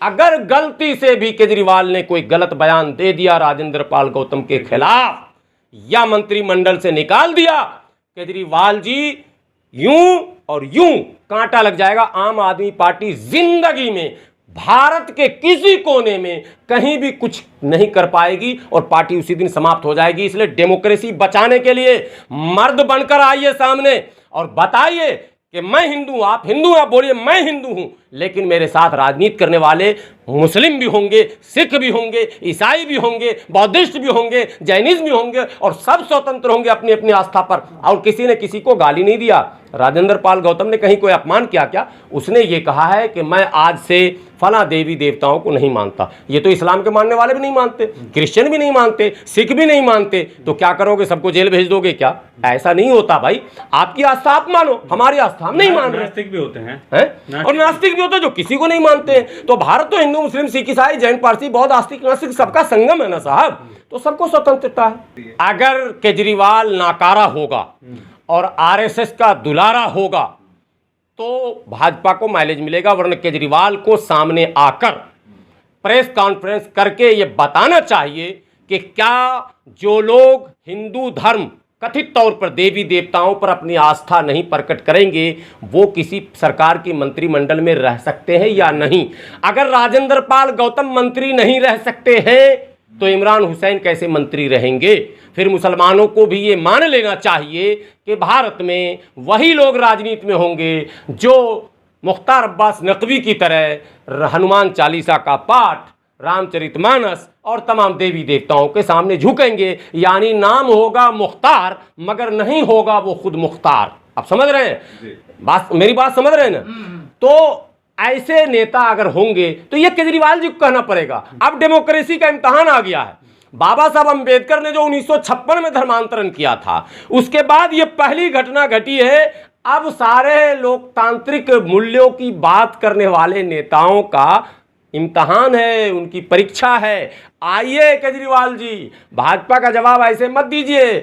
अगर गलती से भी केजरीवाल ने कोई गलत बयान दे दिया राजेंद्र पाल गौतम के खिलाफ या मंत्रिमंडल से निकाल दिया, केजरीवाल जी यूं और यूं कांटा लग जाएगा। आम आदमी पार्टी जिंदगी में भारत के किसी कोने में कहीं भी कुछ नहीं कर पाएगी और पार्टी उसी दिन समाप्त हो जाएगी। इसलिए डेमोक्रेसी बचाने के लिए मर्द बनकर आइए सामने और बताइए कि मैं हिंदू हूं, आप हिंदू हैं, आप बोलिए मैं हिंदू हूं, लेकिन मेरे साथ राजनीति करने वाले मुस्लिम भी होंगे, सिख भी होंगे, ईसाई भी होंगे, बौद्धिस्ट भी होंगे, जैनिज्म भी होंगे और सब स्वतंत्र होंगे अपनी अपनी आस्था पर। और किसी ने किसी को गाली नहीं दिया। राजेंद्र पाल गौतम ने कहीं कोई अपमान किया क्या? उसने ये कहा है कि मैं आज से फला देवी देवताओं को नहीं मानता। ये तो इस्लाम के मानने वाले भी नहीं मानते, क्रिश्चियन भी नहीं मानते, सिख भी नहीं मानते। तो क्या करोगे, सबको जेल भेज दोगे क्या? ऐसा नहीं होता भाई। आपकी आस्था आप मानो, हमारी आस्था हम नहीं मान रहे। नास्तिक भी होते हैं और नास्तिक भी होते हैं जो किसी को नहीं मानते। तो भारत तो हिंदू मुस्लिम सिख ईसाई जैन पारसी बौद्ध आस्तिक नास्तिक सबका संगम है ना साहब, तो सबको स्वतंत्रता है। अगर केजरीवाल नाकारा होगा और आरएसएस का दुलारा होगा तो भाजपा को माइलेज मिलेगा, वरना केजरीवाल को सामने आकर प्रेस कॉन्फ्रेंस करके ये बताना चाहिए कि क्या जो लोग हिंदू धर्म कथित तौर पर देवी देवताओं पर अपनी आस्था नहीं प्रकट करेंगे वो किसी सरकार के मंत्रिमंडल में रह सकते हैं या नहीं। अगर राजेंद्र पाल गौतम मंत्री नहीं रह सकते हैं तो इमरान हुसैन कैसे मंत्री रहेंगे? फिर मुसलमानों को भी ये मान लेना चाहिए कि भारत में वही लोग राजनीति में होंगे जो मुख्तार अब्बास नकवी की तरह हनुमान चालीसा का पाठ, रामचरितमानस और तमाम देवी देवताओं के सामने झुकेंगे। यानी नाम होगा मुख्तार मगर नहीं होगा वो खुद मुख्तार। आप समझ रहे हैं बात, मेरी बात समझ रहे हैं ना? तो ऐसे नेता अगर होंगे तो ये केजरीवाल जी को कहना पड़ेगा। अब डेमोक्रेसी का इम्तहान आ गया है। बाबा साहब अंबेडकर ने जो 1956 में धर्मांतरण किया था उसके बाद ये पहली घटना घटी है। अब सारे लोकतांत्रिक मूल्यों की बात करने वाले नेताओं का इम्तहान है, उनकी परीक्षा है। आइए केजरीवाल जी, भाजपा का जवाब ऐसे मत दीजिए।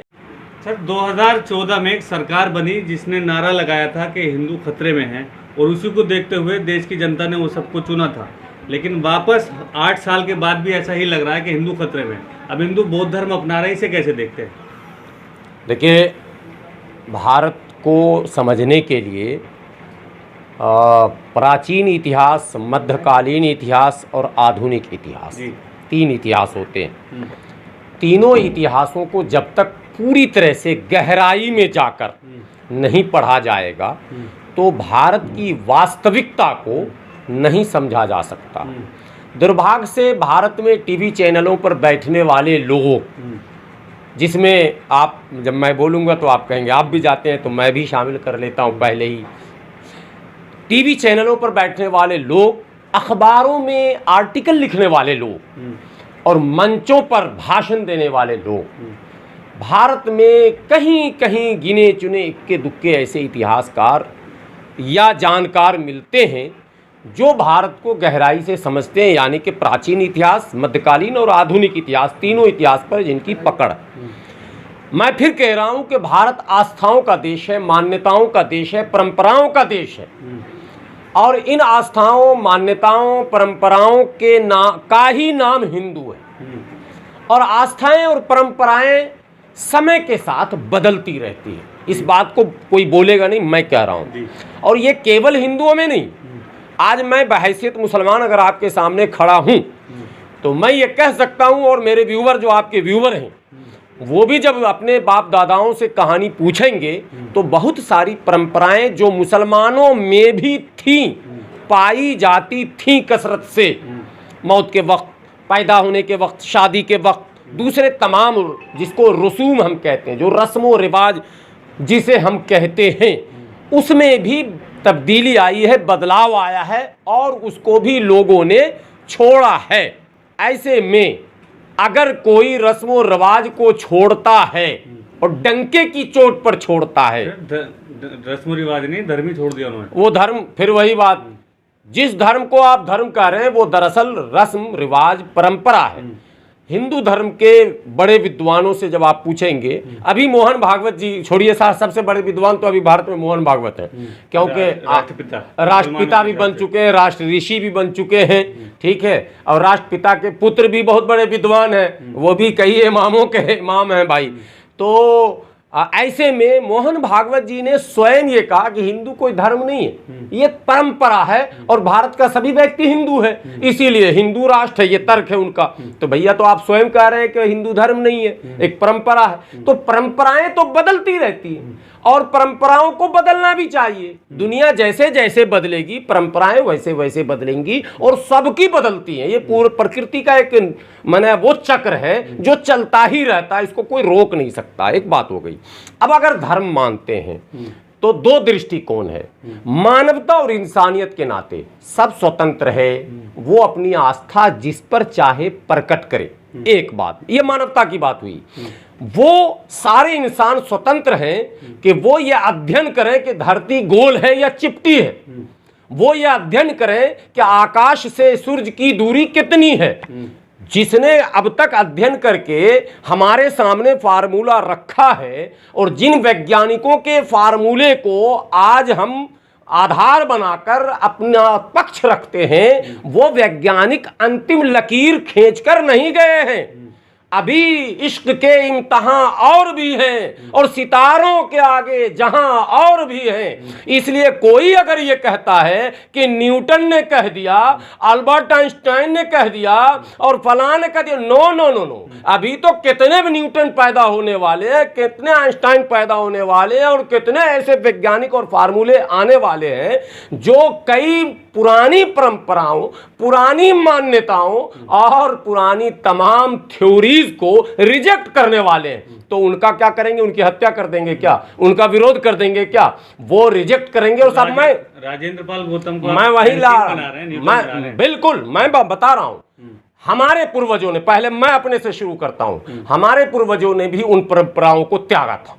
सर 2014 में एक सरकार बनी जिसने नारा लगाया था कि हिंदू खतरे में हैं और उसी को देखते हुए देश की जनता ने वो सबको चुना था, लेकिन वापस 8 साल के बाद भी ऐसा ही लग रहा है कि हिंदू खतरे में। अब हिंदू बौद्ध धर्म अपना रहे, इसे कैसे देखते हैं? देखिए, भारत को समझने के लिए प्राचीन इतिहास, मध्यकालीन इतिहास और आधुनिक इतिहास, 3 इतिहास होते हैं। तीनों इतिहासों को जब तक पूरी तरह से गहराई में जाकर नहीं पढ़ा जाएगा तो भारत की वास्तविकता को नहीं समझा जा सकता। दुर्भाग्य से भारत में टीवी चैनलों पर बैठने वाले लोग, जिसमें आप, जब मैं बोलूँगा तो आप कहेंगे आप भी जाते हैं तो मैं भी शामिल कर लेता हूँ पहले ही, टीवी चैनलों पर बैठने वाले लोग, अखबारों में आर्टिकल लिखने वाले लोग और मंचों पर भाषण देने वाले लोग, भारत में कहीं कहीं गिने चुने इक्के दुक्के ऐसे इतिहासकार या जानकार मिलते हैं जो भारत को गहराई से समझते हैं। यानी कि प्राचीन इतिहास, मध्यकालीन और आधुनिक इतिहास, तीनों इतिहास पर जिनकी पकड़। मैं फिर कह रहा हूं कि भारत आस्थाओं का देश है, मान्यताओं का देश है, परंपराओं का देश है और इन आस्थाओं, मान्यताओं, परंपराओं के का ही नाम हिंदू है। और आस्थाएं और परंपराएं समय के साथ बदलती रहती है, इस बात को कोई बोलेगा नहीं, मैं कह रहा हूं। और ये केवल हिंदुओं में नहीं, आज मैं बहैसियत मुसलमान अगर आपके सामने खड़ा हूं तो मैं ये कह सकता हूं, और मेरे व्यूवर जो आपके व्यूवर हैं वो भी जब अपने बाप दादाओं से कहानी पूछेंगे तो बहुत सारी परंपराएं जो मुसलमानों में भी थीं, पाई जाती थीं कसरत से, मौत के वक्त, पैदा होने के वक्त, शादी के वक्त, दूसरे तमाम जिसको रसूम हम कहते हैं, जो रस्म व रिवाज जिसे हम कहते हैं, उसमें भी तब्दीली आई है, बदलाव आया है और उसको भी लोगों ने छोड़ा है। ऐसे में अगर कोई रस्म व रिवाज को छोड़ता है और डंके की चोट पर छोड़ता है, रस्म रिवाज नहीं, धर्म ही छोड़ दिया उन्होंने। वो धर्म, फिर वही बात, जिस धर्म को आप धर्म कह रहे हैं वो दरअसल रस्म रिवाज परंपरा है। हिंदू धर्म के बड़े विद्वानों से जब आप पूछेंगे, अभी मोहन भागवत जी छोड़िए, सबसे बड़े विद्वान तो अभी भारत में मोहन भागवत हैं, क्योंकि राष्ट्रपिता भी बन चुके हैं, राष्ट्र ऋषि भी बन चुके हैं, ठीक है। और राष्ट्रपिता के पुत्र भी बहुत बड़े विद्वान हैं, वो भी कई इमामों के इमाम हैं भाई। तो ऐसे में मोहन भागवत जी ने स्वयं ये कहा कि हिंदू कोई धर्म नहीं है, ये परंपरा है और भारत का सभी व्यक्ति हिंदू है, इसीलिए हिंदू राष्ट्र है, ये तर्क है उनका। तो भैया तो आप स्वयं कह रहे हैं कि हिंदू धर्म नहीं है, एक परंपरा है। तो परंपराएं तो बदलती रहती है और परंपराओं को बदलना भी चाहिए। दुनिया जैसे जैसे बदलेगी परंपराएं वैसे वैसे बदलेंगी और सबकी बदलती हैं। ये पूर्ण प्रकृति का एक माने वो चक्र है जो चलता ही रहता है, इसको कोई रोक नहीं सकता। एक बात हो गई। अब अगर धर्म मानते हैं तो दो दृष्टिकोण है। मानवता और इंसानियत के नाते सब स्वतंत्र है, वो अपनी आस्था जिस पर चाहे प्रकट करे। एक बात, ये मानवता की बात हुई। वो सारे इंसान स्वतंत्र हैं कि वो ये अध्ययन करें कि धरती गोल है या चिपटी है, वो ये अध्ययन करें कि आकाश से सूर्य की दूरी कितनी है। जिसने अब तक अध्ययन करके हमारे सामने फार्मूला रखा है और जिन वैज्ञानिकों के फार्मूले को आज हम आधार बनाकर अपना पक्ष रखते हैं, वो वैज्ञानिक अंतिम लकीर खींचकर नहीं गए हैं। अभी इश्क के इम्तहान और भी हैं और सितारों के आगे जहां और भी हैं। इसलिए कोई अगर ये कहता है कि न्यूटन ने कह दिया, अल्बर्ट आइंस्टाइन ने कह दिया और फलां ने कह दिया, नो नो नो नो, अभी तो कितने भी न्यूटन पैदा होने वाले हैं, कितने आइंस्टाइन पैदा होने वाले हैं और कितने ऐसे वैज्ञानिक और फार्मूले आने वाले हैं जो कई पुरानी परंपराओं, पुरानी मान्यताओं और पुरानी तमाम थ्योरीज को रिजेक्ट करने वाले हैं। तो उनका क्या करेंगे? उनकी हत्या कर देंगे क्या? उनका विरोध कर देंगे क्या? वो रिजेक्ट करेंगे। और सब मैं राजेंद्र पाल गौतम को मैं वही मैं बिल्कुल मैं बता रहा हूं, हमारे पूर्वजों ने, पहले मैं अपने से शुरू करता हूं, हमारे पूर्वजों ने भी उन परंपराओं को त्यागा था।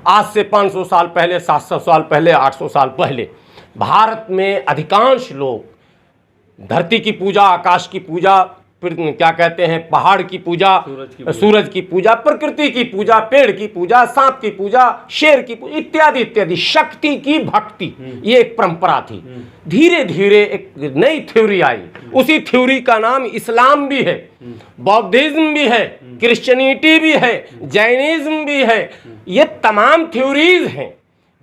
आज से 500 साल पहले, 700 साल पहले, 800 साल पहले भारत में अधिकांश लोग धरती की पूजा, आकाश की पूजा, फिर क्या कहते हैं, पहाड़ की पूजा, सूरज की पूजा, प्रकृति की पूजा, पेड़ की पूजा, सांप की पूजा, शेर की पूजा, इत्यादि इत्यादि, शक्ति की भक्ति, ये एक परंपरा थी। धीरे धीरे एक नई थ्योरी आई, उसी थ्योरी का नाम इस्लाम भी है, बौद्धिज्म भी है, क्रिश्चियनिटी भी है, जैनिज्म भी है। ये तमाम थ्योरीज हैं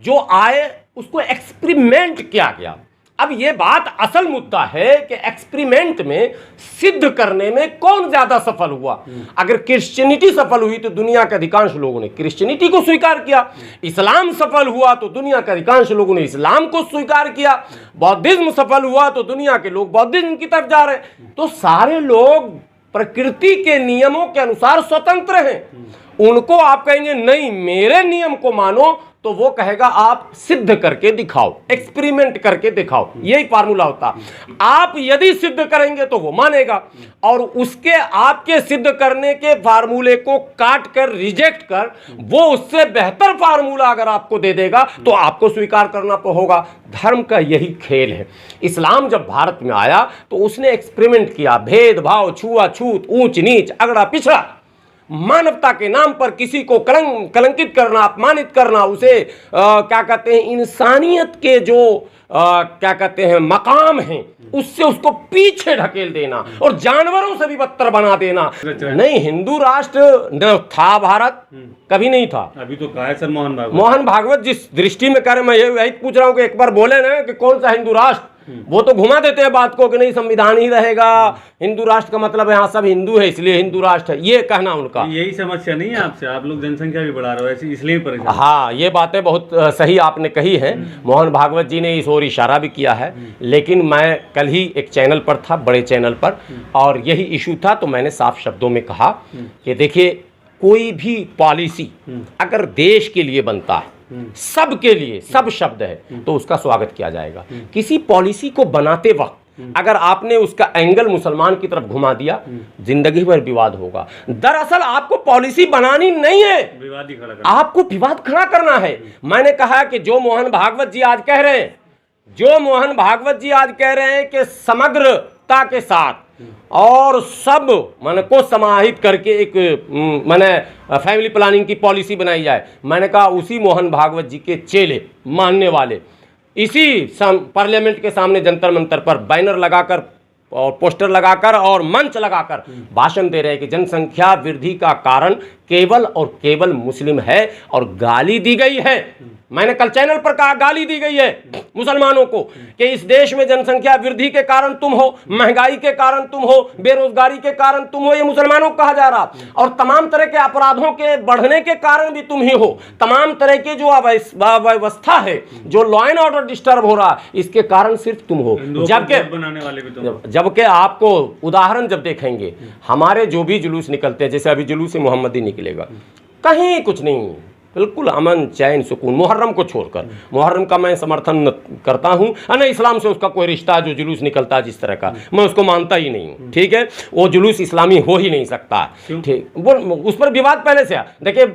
जो आए, उसको एक्सपेरिमेंट किया गया। अब ये बात असल मुद्दा है कि एक्सपेरिमेंट में सिद्ध करने में कौन ज्यादा सफल हुआ। अगर क्रिश्चियनिटी सफल हुई तो दुनिया के अधिकांश लोगों ने क्रिश्चियनिटी को स्वीकार किया, इस्लाम सफल हुआ तो दुनिया के अधिकांश लोगों ने इस्लाम को स्वीकार किया, बौद्धिज्म सफल हुआ तो दुनिया के लोग बौद्धिज्म की तरफ जा रहे हैं। तो सारे लोग प्रकृति के नियमों के अनुसार स्वतंत्र हैं। उनको आप कहेंगे नहीं मेरे नियम को मानो, तो वो कहेगा आप सिद्ध करके दिखाओ, एक्सपेरिमेंट करके दिखाओ। यही फार्मूला होता। आप यदि सिद्ध करेंगे तो वो मानेगा, और उसके आपके सिद्ध करने के फार्मूले को काट कर, रिजेक्ट कर, वो उससे बेहतर फार्मूला अगर आपको दे देगा तो आपको स्वीकार करना तो होगा। धर्म का यही खेल है। इस्लाम जब भारत में आया तो उसने एक्सपेरिमेंट किया। भेदभाव, छुआछूत, ऊंच नीच, अगड़ा पिछड़ा, मानवता के नाम पर किसी को कलंकित करना, अपमानित करना, उसे क्या कहते हैं, इंसानियत के जो क्या कहते हैं मकाम हैं, उससे उसको पीछे ढकेल देना और जानवरों से भी बदतर बना देना। नहीं, हिंदू राष्ट्र था भारत, कभी नहीं था। अभी तो कहा है सर मोहन भागवत जिस दृष्टि में कर, मैं यही पूछ रहा हूँ कि एक बार बोले ना कि कौन सा हिंदू राष्ट्र, वो तो घुमा देते हैं बात को कि नहीं संविधान ही रहेगा, हिंदू राष्ट्र का मतलब है यहाँ सब हिंदू है इसलिए हिंदू राष्ट्र है, ये कहना उनका। यही समस्या नहीं है आपसे, आप लोग जनसंख्या भी बढ़ा रहे हो इसलिए परेशान। हाँ, ये बातें बहुत सही आपने कही है। मोहन भागवत जी ने इस ओर इशारा भी किया है। लेकिन मैं कल ही एक चैनल पर था, बड़े चैनल पर, और यही इशू था, तो मैंने साफ शब्दों में कहा कि देखिए कोई भी पॉलिसी अगर देश के लिए बनता है, सबके लिए, सब शब्द है, तो उसका स्वागत किया जाएगा। किसी पॉलिसी को बनाते वक्त अगर आपने उसका एंगल मुसलमान की तरफ घुमा दिया, जिंदगी भर विवाद होगा। दरअसल आपको पॉलिसी बनानी नहीं है, विवाद ही खड़ा करना, आपको विवाद खड़ा करना है। मैंने कहा कि जो मोहन भागवत जी आज कह रहे हैं, जो मोहन भागवत जी आज कह रहे हैं कि समग्र सत्ता के साथ और सब मैंने को समाहित करके एक मैंने फैमिली प्लानिंग की पॉलिसी बनाई जाए। मैंने कहा उसी मोहन भागवत जी के चेले मानने वाले इसी पार्लियामेंट के सामने जंतर मंतर पर बैनर लगाकर और पोस्टर लगाकर और मंच लगाकर भाषण दे रहे हैं कि जनसंख्या वृद्धि का कारण केवल और केवल मुस्लिम है, और गाली दी गई है। मैंने कल चैनल पर कहा गाली दी गई है मुसलमानों को कि इस देश में जनसंख्या वृद्धि के कारण तुम हो, महंगाई के कारण तुम हो, बेरोजगारी के कारण तुम हो, ये मुसलमानों को कहा जा रहा, और तमाम तरह के अपराधों के बढ़ने के कारण भी तुम ही हो। तमाम तरह के जो अव्यवस्था है, जो लॉ एंड ऑर्डर डिस्टर्ब हो रहा, इसके कारण सिर्फ तुम हो। जबकि बनाने वाले भी तुम, जबकि आपको उदाहरण जब देखेंगे, हमारे जो भी जुलूस निकलते हैं, जैसे अभी जुलूस मोहम्मदी निकलेगा, कहीं कुछ नहीं, बिल्कुल अमन चैन सुकून, मुहर्रम को छोड़कर। मुहर्रम का मैं समर्थन करता हूँ, ना इस्लाम से उसका कोई रिश्ता जो जुलूस निकलता है जिस तरह का, मैं उसको मानता ही नहीं हूँ। ठीक है, वो जुलूस इस्लामी हो ही नहीं सकता। ठीक, वो उस पर विवाद पहले से। देखिए,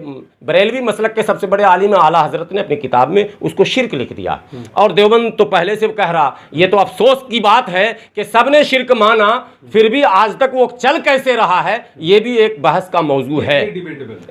बरेलवी मसलक के सबसे बड़े आलिम आला हजरत ने अपनी किताब में उसको शिर्क लिख दिया, और देवबंद तो पहले से कह रहा। ये तो अफसोस की बात है कि सबने शिर्क माना, फिर भी आज तक वो चल कैसे रहा है, ये भी एक बहस का मौजू है।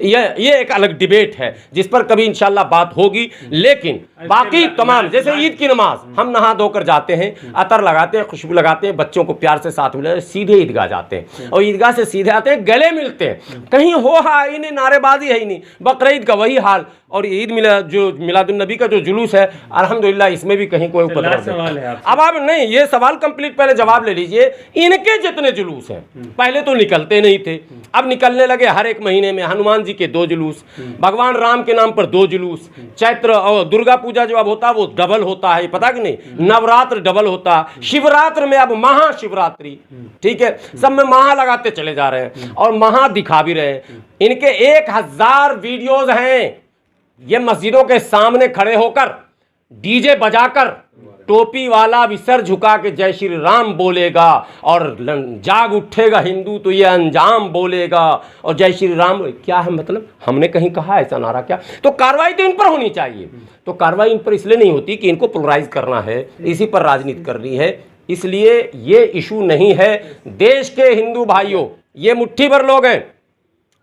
ये एक अलग डिबेट है जिस पर कभी इंशाल्लाह बात होगी। लेकिन बाकी तमाम, जैसे ईद की नमाज, हम नहा धोकर जाते हैं, अतर लगाते हैं, खुशबू लगाते हैं, बच्चों को प्यार से साथ मिलाते, सीधे ईदगाह जाते हैं, और ईदगाह से सीधे आते हैं, गले मिलते हैं, कहीं हो ही नहीं, नारेबाजी है ही नहीं। बकरीद का वही हाल, और ईद मिलादुन नबी का जो जुलूस है, अल्हम्दुलिल्लाह इसमें भी कहीं कोई उपद्रव नहीं। अब आप नहीं, ये सवाल कंप्लीट पहले जवाब ले लीजिए। इनके जितने जुलूस हैं पहले तो निकलते नहीं थे, अब निकलने लगे। हर एक महीने में हनुमान जी के 2 जुलूस, भगवान राम के नाम पर 2 जुलूस, चैत्र और दुर्गा पूजा जो अब होता है वो डबल होता है, पता कि नहीं, नवरात्र डबल होता, शिवरात्र में अब महाशिवरात्रि, ठीक है, सब में महा लगाते चले जा रहे हैं और महा दिखा भी रहे हैं। इनके 1000 वीडियोज हैं, ये मस्जिदों के सामने खड़े होकर डीजे बजाकर टोपी वाला भी सर झुका के जय श्री राम बोलेगा, और जाग उठेगा हिंदू तो ये अंजाम बोलेगा, और जय श्री राम। क्या है मतलब, हमने कहीं कहा ऐसा नारा क्या? तो कार्रवाई तो इन पर होनी चाहिए। तो कार्रवाई इन पर इसलिए नहीं होती कि इनको पोलराइज करना है, इसी पर राजनीति करनी है, इसलिए ये इशू नहीं है। देश के हिंदू भाइयों, ये मुट्ठी भर लोग हैं।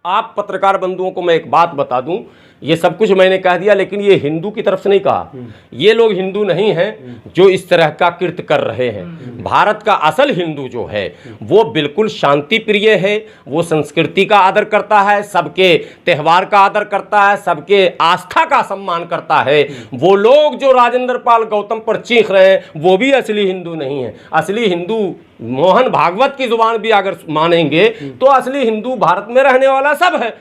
आप पत्रकार बंधुओं को मैं एक बात बता दूं, ये सब कुछ मैंने कह दिया, लेकिन ये हिंदू की तरफ से नहीं कहा। ये लोग हिंदू नहीं हैं जो इस तरह का कृत्य कर रहे हैं। भारत का असल हिंदू जो है वो बिल्कुल शांति प्रिय है, वो संस्कृति का आदर करता है, सबके त्यौहार का आदर करता है, सबके आस्था का सम्मान करता है। वो लोग जो राजेंद्र पाल गौतम पर चीख रहे हैं वो भी असली हिंदू नहीं है। असली हिंदू मोहन भागवत की जुबान भी अगर मानेंगे तो असली हिंदू भारत में रहने वाला सब है।